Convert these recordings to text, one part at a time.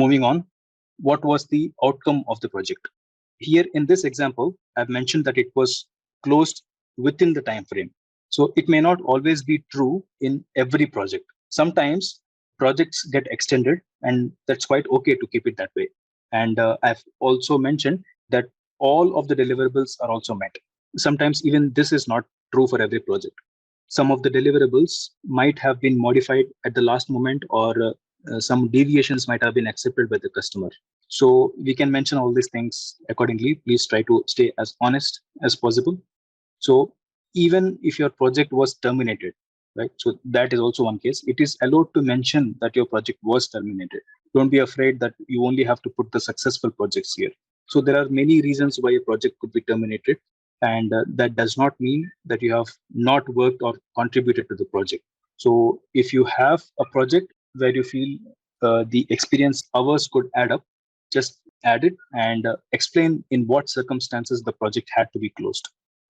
Moving on, what was the outcome of the project? Here in this example, I've mentioned that it was closed within the time frame. So it may not always be true in every project. Sometimes projects get extended, and that's quite okay to keep it that way. And I've also mentioned that all of the deliverables are also met. Sometimes even this is not true for every project. Some of the deliverables might have been modified at the last moment, or some deviations might have been accepted by the customer. So we can mention all these things accordingly. Please try to stay as honest as possible. So even if your project was terminated, right? So that is also one case. It is allowed to mention that your project was terminated. Don't be afraid that you only have to put the successful projects here. So there are many reasons why a project could be terminated, and that does not mean that you have not worked or contributed to the project. So if you have a project where you feel the experience hours could add up, just add it and explain in what circumstances the project had to be closed.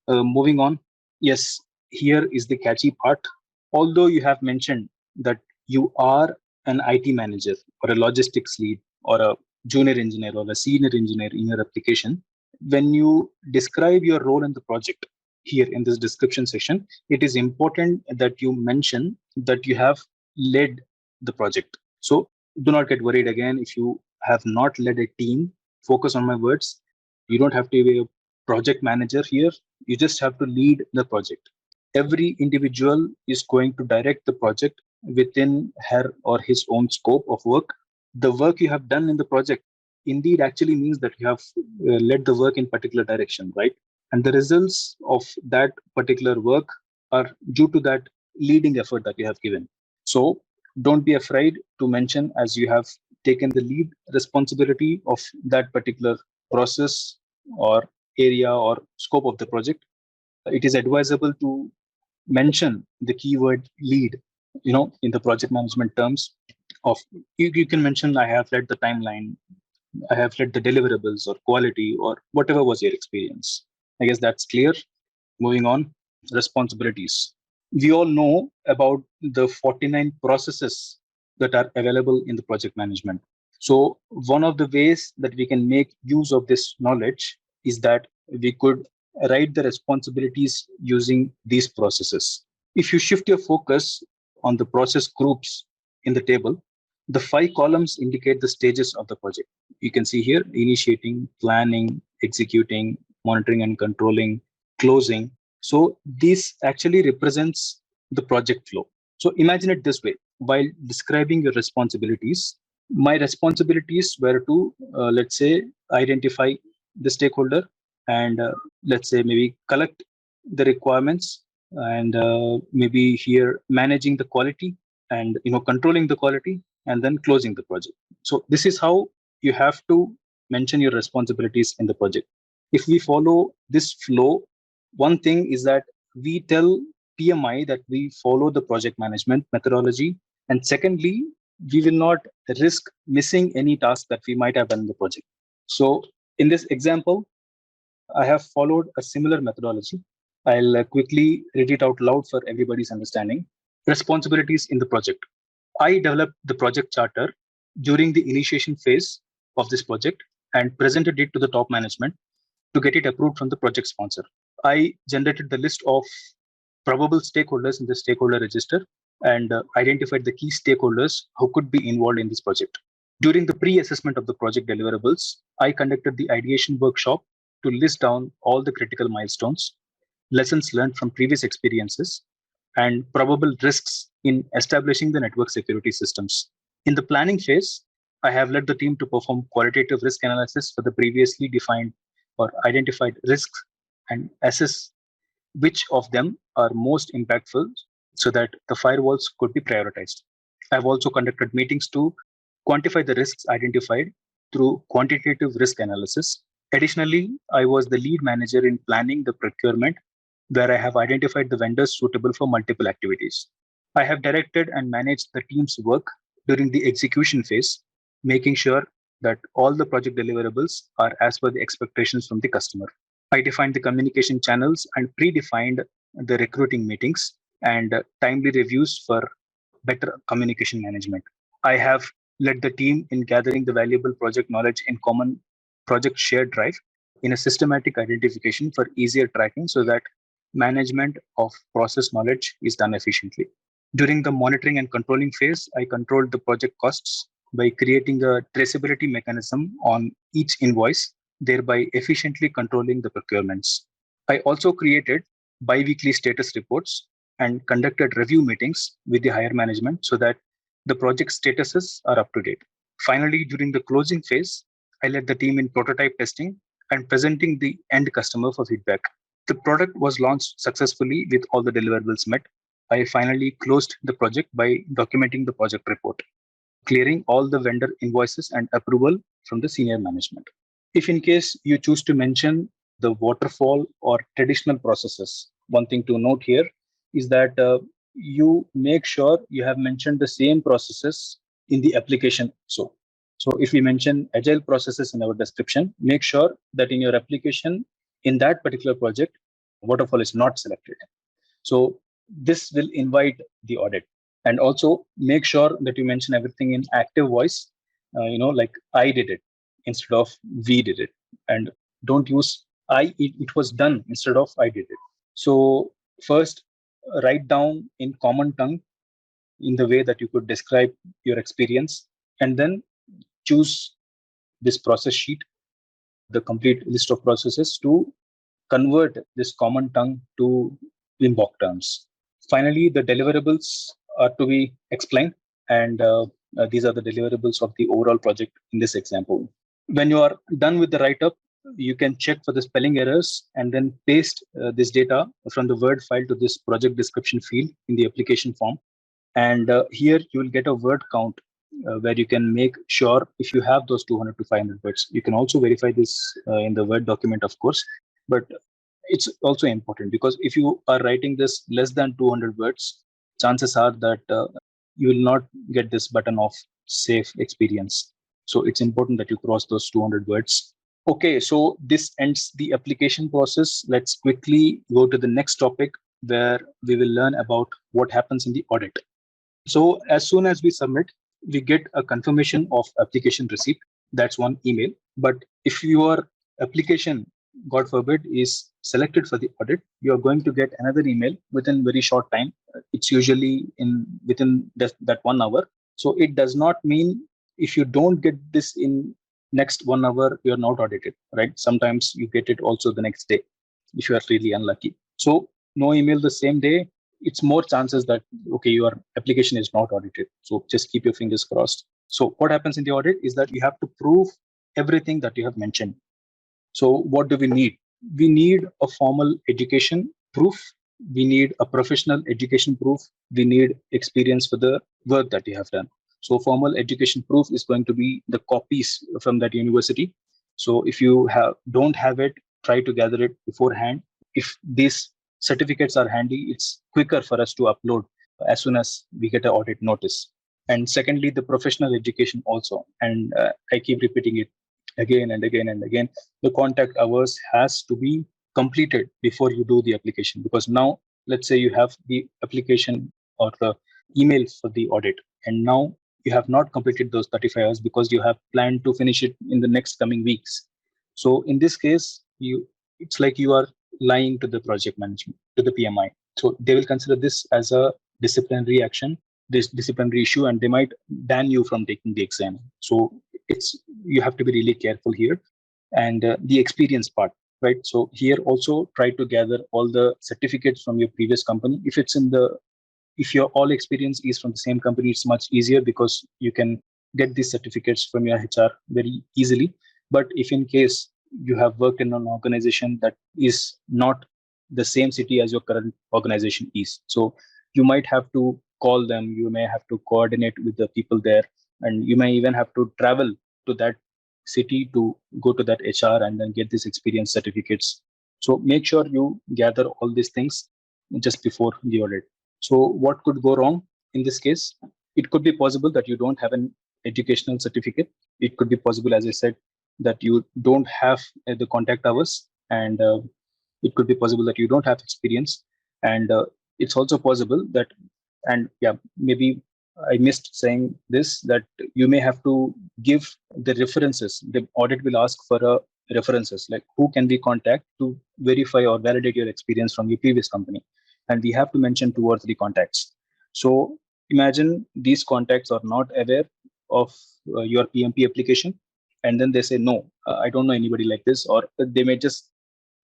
Moving on, yes, here is the catchy part. Although you have mentioned that you are an IT manager or a logistics lead or a junior engineer or a senior engineer in your application, when you describe your role in the project here in this description section, it is important that you mention that you have led the project. So do not get worried again if you have not led a team. Focus on my words. You don't have to be a project manager here. You just have to lead the project. Every individual is going to direct the project within her or his own scope of work. The work you have done in the project indeed actually means that you have led the work in particular direction, right? And the results of that particular work are due to that leading effort that you have given. So don't be afraid to mention as you have taken the lead responsibility of that particular process or area or scope of the project. It is advisable to mention the keyword lead, in the project management terms of you can mention I have led the timeline, I have led the deliverables or quality or whatever was your experience. I guess that's clear. Moving on, responsibilities. We all know about the 49 processes that are available in the project management. So one of the ways that we can make use of this knowledge is that we could write the responsibilities using these processes. If you shift your focus on the process groups in the table, the 5 columns indicate the stages of the project. You can see here initiating, planning, executing, monitoring and controlling, closing. So this actually represents the project flow. So imagine it this way. While describing your responsibilities, my responsibilities were to, let's say, identify the stakeholder and let's say maybe collect the requirements and maybe here managing the quality and controlling the quality and then closing the project. So this is how you have to mention your responsibilities in the project. If we follow this flow, one thing is that we tell PMI that we follow the project management methodology. And secondly, we will not risk missing any task that we might have done in the project. So in this example, I have followed a similar methodology. I'll quickly read it out loud for everybody's understanding. Responsibilities in the project. I developed the project charter during the initiation phase of this project and presented it to the top management to get it approved from the project sponsor. I generated the list of probable stakeholders in the stakeholder register and identified the key stakeholders who could be involved in this project. During the pre-assessment of the project deliverables, I conducted the ideation workshop to list down all the critical milestones, lessons learned from previous experiences, and probable risks in establishing the network security systems. In the planning phase, I have led the team to perform qualitative risk analysis for the previously defined or identified risks and assess which of them are most impactful so that the firewalls could be prioritized. I've also conducted meetings to quantify the risks identified through quantitative risk analysis. Additionally, I was the lead manager in planning the procurement, where I have identified the vendors suitable for multiple activities. I have directed and managed the team's work during the execution phase, making sure that all the project deliverables are as per the expectations from the customer. I defined the communication channels and predefined the recruiting meetings and timely reviews for better communication management. I have led the team in gathering the valuable project knowledge in common project shared drive in a systematic identification for easier tracking so that management of process knowledge is done efficiently. During the monitoring and controlling phase, I controlled the project costs by creating a traceability mechanism on each invoice, thereby efficiently controlling the procurements. I also created bi-weekly status reports and conducted review meetings with the higher management so that the project statuses are up to date. Finally, during the closing phase, I led the team in prototype testing and presenting the end customer for feedback. The product was launched successfully with all the deliverables met. I finally closed the project by documenting the project report, clearing all the vendor invoices and approval from the senior management. If in case you choose to mention the waterfall or traditional processes, one thing to note here is that you make sure you have mentioned the same processes in the application. So if we mention agile processes in our description, make sure that in your application, in that particular project, waterfall is not selected. So this will invite the audit. And also make sure that you mention everything in active voice, like I did it instead of we did it. And don't use it was done instead of I did it. So first, write down in common tongue in the way that you could describe your experience, and then choose this process sheet, the complete list of processes, to convert this common tongue to Wimbok terms. Finally, the deliverables are to be explained, and these are the deliverables of the overall project in this example. When you are done with the write-up, you can check for the spelling errors and then paste this data from the Word file to this project description field in the application form. And here you will get a word count where you can make sure if you have those 200 to 500 words. You can also verify this in the Word document, of course, but it's also important because if you are writing this less than 200 words, chances are that you will not get this button of safe experience. So it's important that you cross those 200 words. Okay, so this ends the application process. Let's quickly go to the next topic where we will learn about what happens in the audit. So as soon as we submit, we get a confirmation of application receipt. That's one email. But if your application, God forbid, is selected for the audit, you are going to get another email within very short time. It's usually within that 1 hour. So it does not mean if you don't get this in next 1 hour, you're not audited, right? Sometimes you get it also the next day if you are really unlucky. So no email the same day, it's more chances that okay, your application is not audited. So just keep your fingers crossed. So what happens in the audit is that you have to prove everything that you have mentioned. So what do we need? We need a formal education proof. We need a professional education proof. We need experience for the work that you have done. So formal education proof is going to be the copies from that university. So if you don't have it, try to gather it beforehand. If these certificates are handy, it's quicker for us to upload as soon as we get an audit notice. And secondly, the professional education also. And I keep repeating it again and again and again. The contact hours has to be completed before you do the application, because now let's say you have the application or the email for the audit, and now you have not completed those 35 hours because you have planned to finish it in the next coming weeks. So in this case, it's like you are lying to the project management, to the PMI. So they will consider this as a disciplinary action, this disciplinary issue, and they might ban you from taking the exam. So you have to be really careful here. And the experience part, right? So here also try to gather all the certificates from your previous company. If your all experience is from the same company, it's much easier because you can get these certificates from your HR very easily. But if in case you have worked in an organization that is not the same city as your current organization is, so you might have to call them, you may have to coordinate with the people there, and you may even have to travel to that city to go to that HR and then get these experience certificates. So make sure you gather all these things just before the audit. So what could go wrong in this case? It could be possible that you don't have an educational certificate. It could be possible, as I said, that you don't have the contact hours, and it could be possible that you don't have experience. And it's also possible that, and yeah, maybe I missed saying this, that you may have to give the references. The audit will ask for references, like who can we contact to verify or validate your experience from your previous company. And we have to mention 2 or 3 contacts. So imagine these contacts are not aware of your PMP application. And then they say, no, I don't know anybody like this, or they may just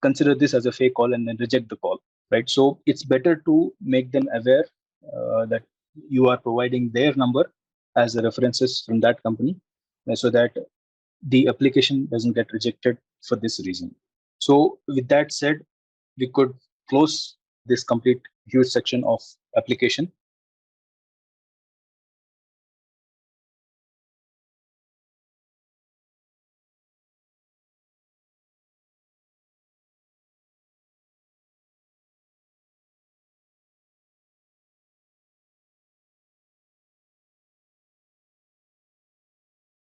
consider this as a fake call and then reject the call, right? So it's better to make them aware that you are providing their number as the references from that company, so that the application doesn't get rejected for this reason. So with that said, we could close this complete huge section of application.